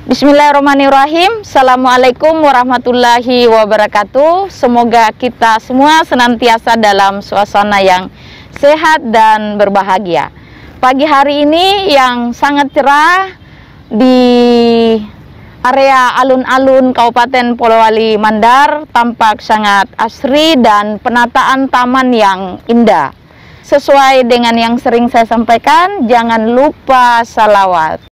Bismillahirrahmanirrahim. Assalamualaikum warahmatullahi wabarakatuh. Semoga kita semua senantiasa dalam suasana yang sehat dan berbahagia. Pagi hari ini yang sangat cerah di area alun-alun Kabupaten Polowali Mandar tampak sangat asri dan penataan taman yang indah. Sesuai dengan yang sering saya sampaikan, jangan lupa salawat.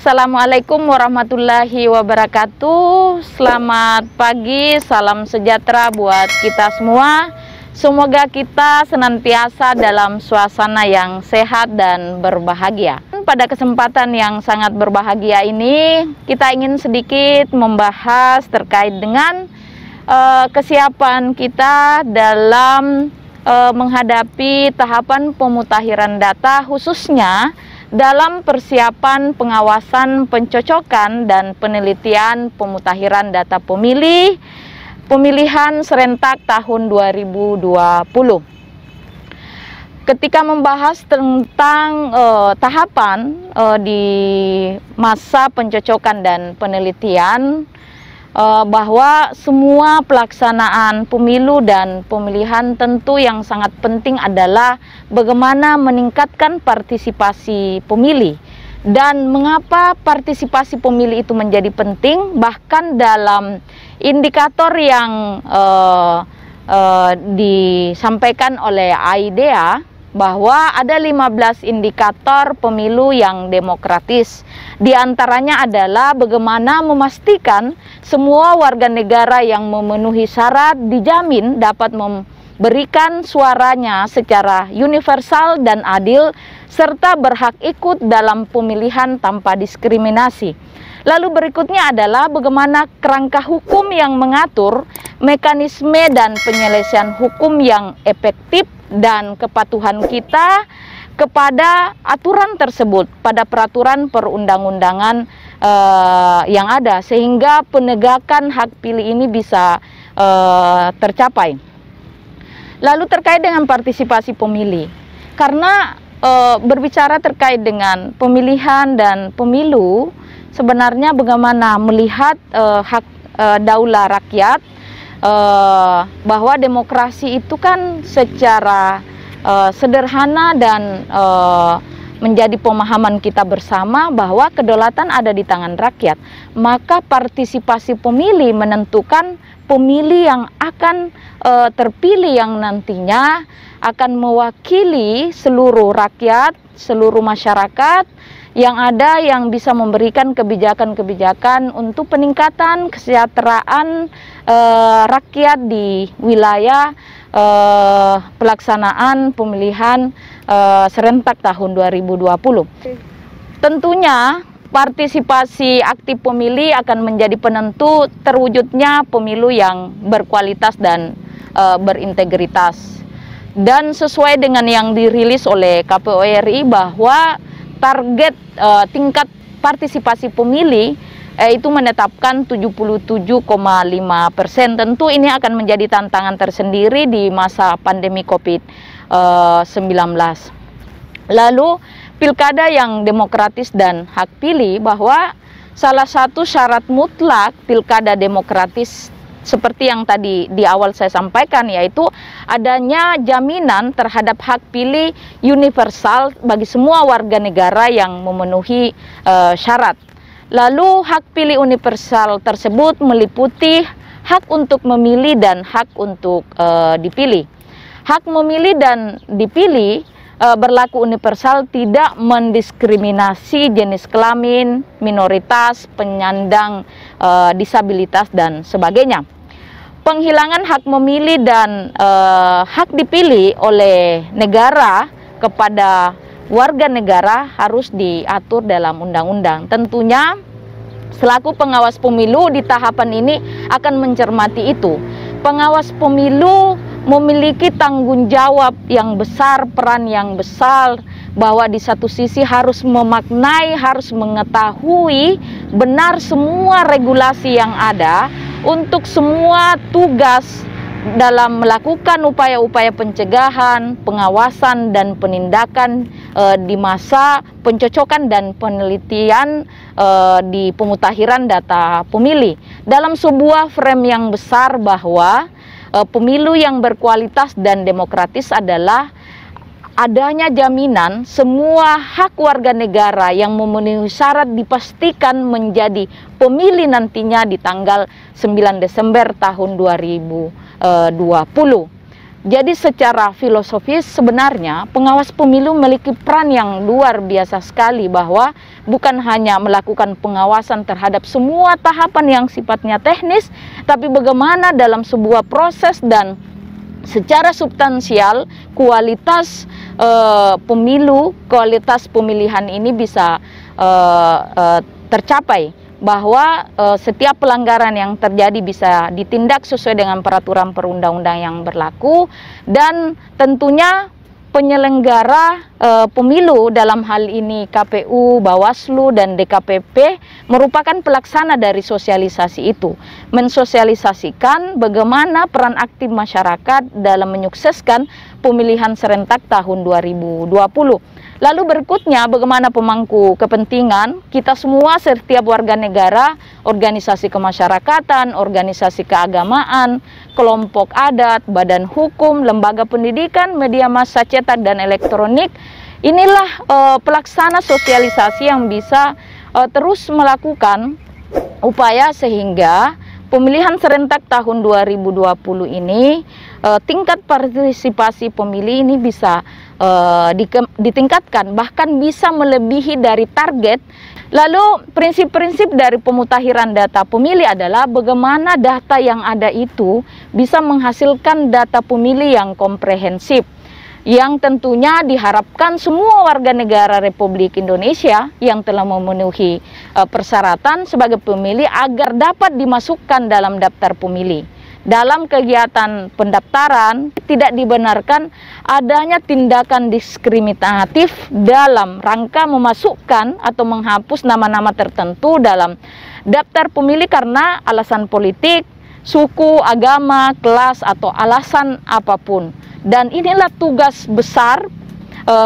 Assalamualaikum warahmatullahi wabarakatuh. Selamat pagi, salam sejahtera buat kita semua. Semoga kita senantiasa dalam suasana yang sehat dan berbahagia. Pada kesempatan yang sangat berbahagia ini, kita ingin sedikit membahas terkait dengan kesiapan kita dalam menghadapi tahapan pemutakhiran data, khususnya dalam persiapan pengawasan, pencocokan, dan penelitian pemutakhiran data pemilihan serentak tahun 2020. Ketika membahas tentang tahapan di masa pencocokan dan penelitian, bahwa semua pelaksanaan pemilu dan pemilihan tentu yang sangat penting adalah bagaimana meningkatkan partisipasi pemilih. Dan mengapa partisipasi pemilih itu menjadi penting, bahkan dalam indikator yang disampaikan oleh AIDEA, bahwa ada 15 indikator pemilu yang demokratis. Di antaranya adalah bagaimana memastikan semua warga negara yang memenuhi syarat dijamin dapat memberikan suaranya secara universal dan adil, serta berhak ikut dalam pemilihan tanpa diskriminasi. Lalu berikutnya adalah bagaimana kerangka hukum yang mengatur mekanisme dan penyelesaian hukum yang efektif dan kepatuhan kita kepada aturan tersebut pada peraturan perundang-undangan yang ada, sehingga penegakan hak pilih ini bisa tercapai. Lalu terkait dengan partisipasi pemilih, karena berbicara terkait dengan pemilihan dan pemilu, sebenarnya bagaimana melihat hak daulah rakyat, bahwa demokrasi itu kan secara sederhana dan menjadi pemahaman kita bersama bahwa kedaulatan ada di tangan rakyat. Maka partisipasi pemilih menentukan pemilih yang akan terpilih, yang nantinya akan mewakili seluruh rakyat, seluruh masyarakat yang ada, yang bisa memberikan kebijakan-kebijakan untuk peningkatan kesejahteraan rakyat di wilayah pelaksanaan pemilihan serentak tahun 2020. Tentunya partisipasi aktif pemilih akan menjadi penentu terwujudnya pemilu yang berkualitas dan berintegritas. Dan sesuai dengan yang dirilis oleh KPU RI, bahwa target tingkat partisipasi pemilih itu menetapkan 77,5%. Tentu ini akan menjadi tantangan tersendiri di masa pandemi COVID-19. Lalu pilkada yang demokratis dan hak pilih, bahwa salah satu syarat mutlak pilkada demokratis seperti yang tadi di awal saya sampaikan, yaitu adanya jaminan terhadap hak pilih universal bagi semua warga negara yang memenuhi syarat. Lalu hak pilih universal tersebut meliputi hak untuk memilih dan hak untuk dipilih. Hak memilih dan dipilih berlaku universal, tidak mendiskriminasi jenis kelamin, minoritas, penyandang disabilitas, dan sebagainya. Penghilangan hak memilih dan hak dipilih oleh negara kepada warga negara harus diatur dalam undang-undang. Tentunya selaku pengawas pemilu di tahapan ini akan mencermati itu. Pengawas pemilu memiliki tanggung jawab yang besar, peran yang besar, bahwa di satu sisi harus memaknai, harus mengetahui benar semua regulasi yang ada untuk semua tugas dalam melakukan upaya-upaya pencegahan, pengawasan, dan penindakan di masa pencocokan dan penelitian di pemutakhiran data pemilih. Dalam sebuah frame yang besar bahwa pemilu yang berkualitas dan demokratis adalah adanya jaminan semua hak warga negara yang memenuhi syarat dipastikan menjadi pemilih nantinya di tanggal 9 Desember tahun 2020. Jadi secara filosofis sebenarnya pengawas pemilu memiliki peran yang luar biasa sekali, bahwa bukan hanya melakukan pengawasan terhadap semua tahapan yang sifatnya teknis, tapi bagaimana dalam sebuah proses dan secara substansial kualitas pemilu, kualitas pemilihan ini bisa tercapai, bahwa setiap pelanggaran yang terjadi bisa ditindak sesuai dengan peraturan perundang-undang yang berlaku, dan tentunya penyelenggara pemilu dalam hal ini KPU, Bawaslu, dan DKPP merupakan pelaksana dari sosialisasi itu, mensosialisasikan bagaimana peran aktif masyarakat dalam menyukseskan pemilihan serentak tahun 2020. Lalu berikutnya bagaimana pemangku kepentingan kita semua, setiap warga negara, organisasi kemasyarakatan, organisasi keagamaan, kelompok adat, badan hukum, lembaga pendidikan, media massa cetak dan elektronik. Inilah pelaksana sosialisasi yang bisa terus melakukan upaya sehingga pemilihan serentak tahun 2020 ini tingkat partisipasi pemilih ini bisa ditingkatkan, bahkan bisa melebihi dari target. Lalu prinsip-prinsip dari pemutakhiran data pemilih adalah bagaimana data yang ada itu bisa menghasilkan data pemilih yang komprehensif, yang tentunya diharapkan semua warga negara Republik Indonesia yang telah memenuhi persyaratan sebagai pemilih agar dapat dimasukkan dalam daftar pemilih. Dalam kegiatan pendaftaran tidak dibenarkan adanya tindakan diskriminatif dalam rangka memasukkan atau menghapus nama-nama tertentu dalam daftar pemilih karena alasan politik, suku, agama, kelas, atau alasan apapun. Dan inilah tugas besar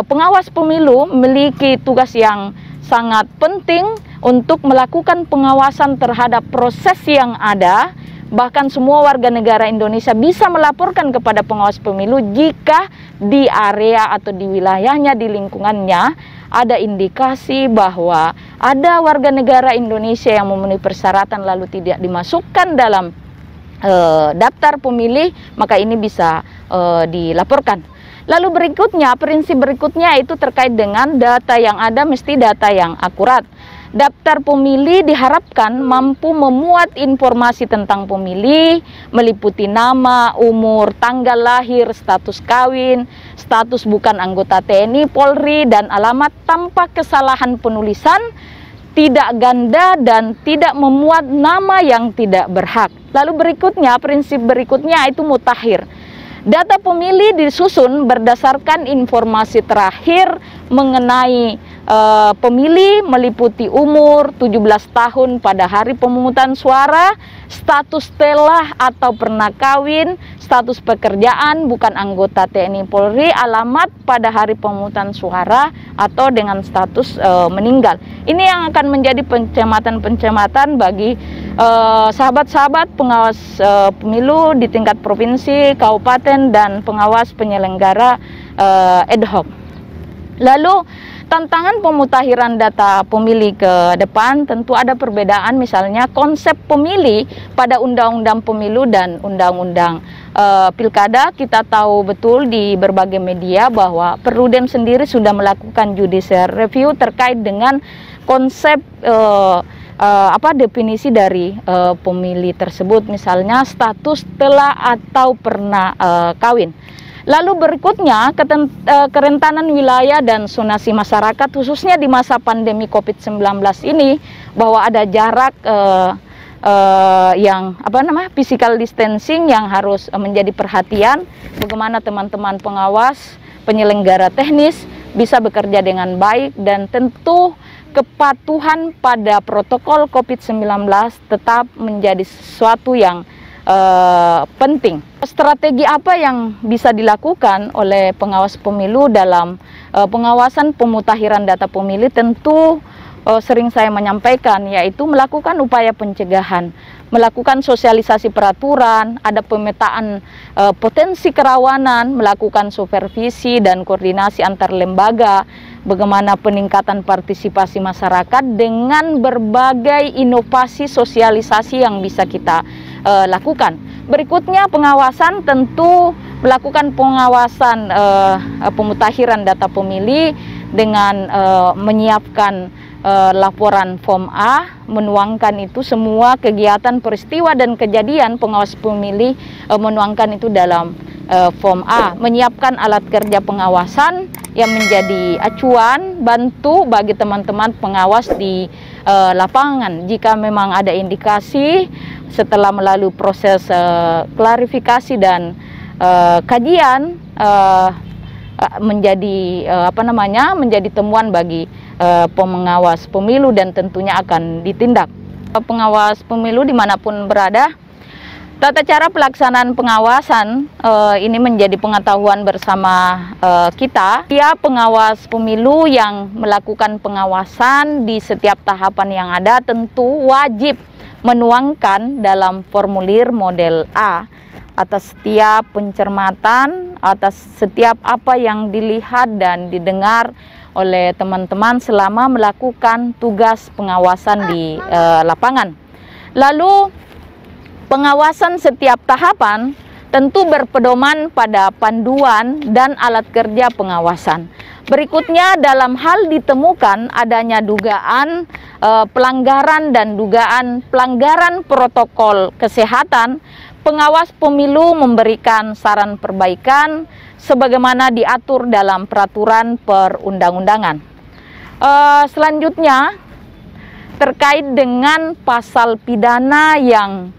pengawas pemilu, memiliki tugas yang sangat penting untuk melakukan pengawasan terhadap proses yang ada. Bahkan semua warga negara Indonesia bisa melaporkan kepada pengawas pemilu jika di area atau di wilayahnya, di lingkungannya ada indikasi bahwa ada warga negara Indonesia yang memenuhi persyaratan lalu tidak dimasukkan dalam daftar pemilih, maka ini bisa dilaporkan. Lalu berikutnya, prinsip berikutnya itu terkait dengan data yang ada mesti data yang akurat. Daftar pemilih diharapkan mampu memuat informasi tentang pemilih, meliputi nama, umur, tanggal lahir, status kawin, status bukan anggota TNI, Polri, dan alamat tanpa kesalahan penulisan, tidak ganda, dan tidak memuat nama yang tidak berhak. Lalu berikutnya, prinsip berikutnya itu mutakhir. Data pemilih disusun berdasarkan informasi terakhir mengenai pemilih, meliputi umur 17 tahun pada hari pemungutan suara, status telah atau pernah kawin, status pekerjaan bukan anggota TNI Polri, alamat pada hari pemungutan suara, atau dengan status meninggal. Ini yang akan menjadi pencamatan bagi sahabat-sahabat pengawas pemilu di tingkat provinsi, kabupaten, dan pengawas penyelenggara ad hoc. Lalu tantangan pemutakhiran data pemilih ke depan tentu ada perbedaan, misalnya konsep pemilih pada undang-undang pemilu dan undang-undang pilkada. Kita tahu betul di berbagai media bahwa Perludem sendiri sudah melakukan judicial review terkait dengan konsep definisi dari pemilih tersebut, misalnya status telah atau pernah kawin. Lalu berikutnya kerentanan wilayah dan zonasi masyarakat khususnya di masa pandemi COVID-19 ini, bahwa ada jarak yang physical distancing yang harus menjadi perhatian, bagaimana teman-teman pengawas penyelenggara teknis bisa bekerja dengan baik, dan tentu kepatuhan pada protokol COVID-19 tetap menjadi sesuatu yang penting. Strategi apa yang bisa dilakukan oleh pengawas pemilu dalam pengawasan pemutakhiran data pemilih? Tentu sering saya menyampaikan, yaitu melakukan upaya pencegahan, melakukan sosialisasi peraturan, ada pemetaan potensi kerawanan, melakukan supervisi dan koordinasi antar lembaga, bagaimana peningkatan partisipasi masyarakat dengan berbagai inovasi sosialisasi yang bisa kita lakukan. Berikutnya pengawasan, tentu melakukan pengawasan pemutakhiran data pemilih dengan menyiapkan laporan Form A, menuangkan itu semua kegiatan, peristiwa dan kejadian pengawas pemilih, menuangkan itu dalam Form A, menyiapkan alat kerja pengawasan yang menjadi acuan bantu bagi teman-teman pengawas di lapangan. Jika memang ada indikasi setelah melalui proses klarifikasi dan kajian menjadi temuan bagi pengawas pemilu dan tentunya akan ditindak. Pengawas pemilu dimanapun berada, tata cara pelaksanaan pengawasan ini menjadi pengetahuan bersama kita. Setiap pengawas pemilu yang melakukan pengawasan di setiap tahapan yang ada tentu wajib menuangkan dalam formulir model A atas setiap pencermatan, atas setiap apa yang dilihat dan didengar oleh teman-teman selama melakukan tugas pengawasan di lapangan. Lalu pengawasan setiap tahapan tentu berpedoman pada panduan dan alat kerja pengawasan. Berikutnya, dalam hal ditemukan adanya dugaan pelanggaran dan dugaan pelanggaran protokol kesehatan, pengawas pemilu memberikan saran perbaikan sebagaimana diatur dalam peraturan perundang-undangan. Selanjutnya, terkait dengan pasal pidana yang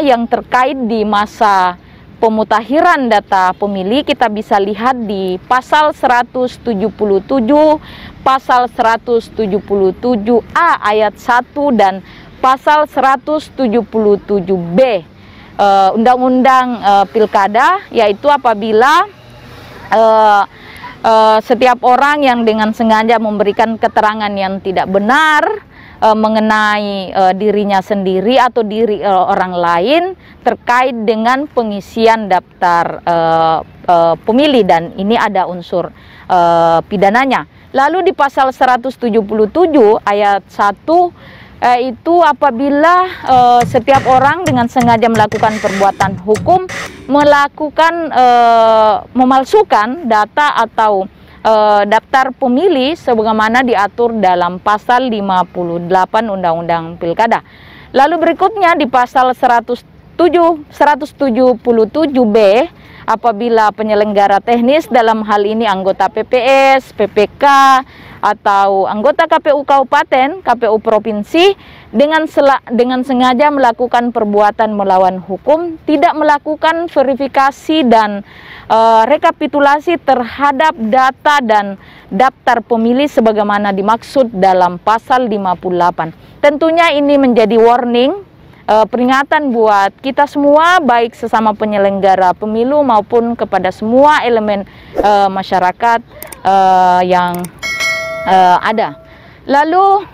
yang terkait di masa pemutakhiran data pemilih, kita bisa lihat di pasal 177, pasal 177A ayat 1 dan pasal 177B Undang-Undang Pilkada, yaitu apabila setiap orang yang dengan sengaja memberikan keterangan yang tidak benar mengenai dirinya sendiri atau diri orang lain terkait dengan pengisian daftar pemilih, dan ini ada unsur pidananya. Lalu di pasal 177 ayat 1 itu apabila setiap orang dengan sengaja melakukan perbuatan hukum, melakukan memalsukan data atau daftar pemilih sebagaimana diatur dalam pasal 58 Undang-Undang Pilkada. Lalu berikutnya di pasal 177B, apabila penyelenggara teknis dalam hal ini anggota PPS, PPK, atau anggota KPU Kabupaten, KPU Provinsi dengan sengaja melakukan perbuatan melawan hukum, tidak melakukan verifikasi dan rekapitulasi terhadap data dan daftar pemilih sebagaimana dimaksud dalam pasal 58. Tentunya ini menjadi warning, peringatan buat kita semua, baik sesama penyelenggara pemilu maupun kepada semua elemen masyarakat yang ada. Lalu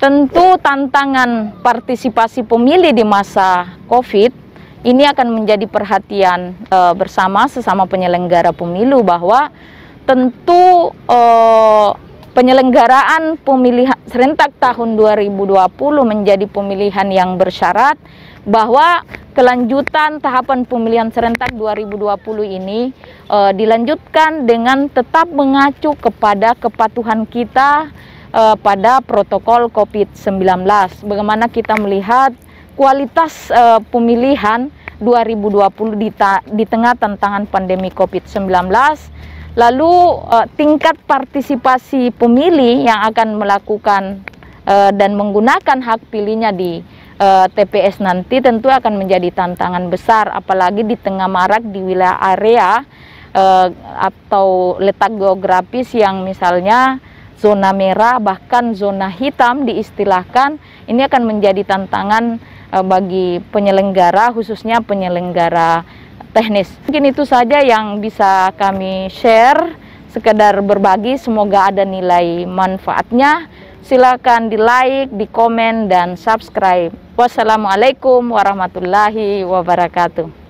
tentu tantangan partisipasi pemilih di masa COVID ini akan menjadi perhatian bersama sesama penyelenggara pemilu, bahwa tentu penyelenggaraan pemilihan serentak tahun 2020 menjadi pemilihan yang bersyarat, bahwa kelanjutan tahapan pemilihan serentak 2020 ini dilanjutkan dengan tetap mengacu kepada kepatuhan kita pada protokol COVID-19. Bagaimana kita melihat kualitas pemilihan 2020 di tengah tantangan pandemi COVID-19, lalu tingkat partisipasi pemilih yang akan melakukan dan menggunakan hak pilihnya di TPS nanti tentu akan menjadi tantangan besar, apalagi di tengah marak di wilayah area atau letak geografis yang misalnya zona merah bahkan zona hitam diistilahkan. Ini akan menjadi tantangan bagi penyelenggara, khususnya penyelenggara teknis. Mungkin itu saja yang bisa kami share, sekedar berbagi, semoga ada nilai manfaatnya. Silakan di like, di komen, dan subscribe. Wassalamualaikum warahmatullahi wabarakatuh.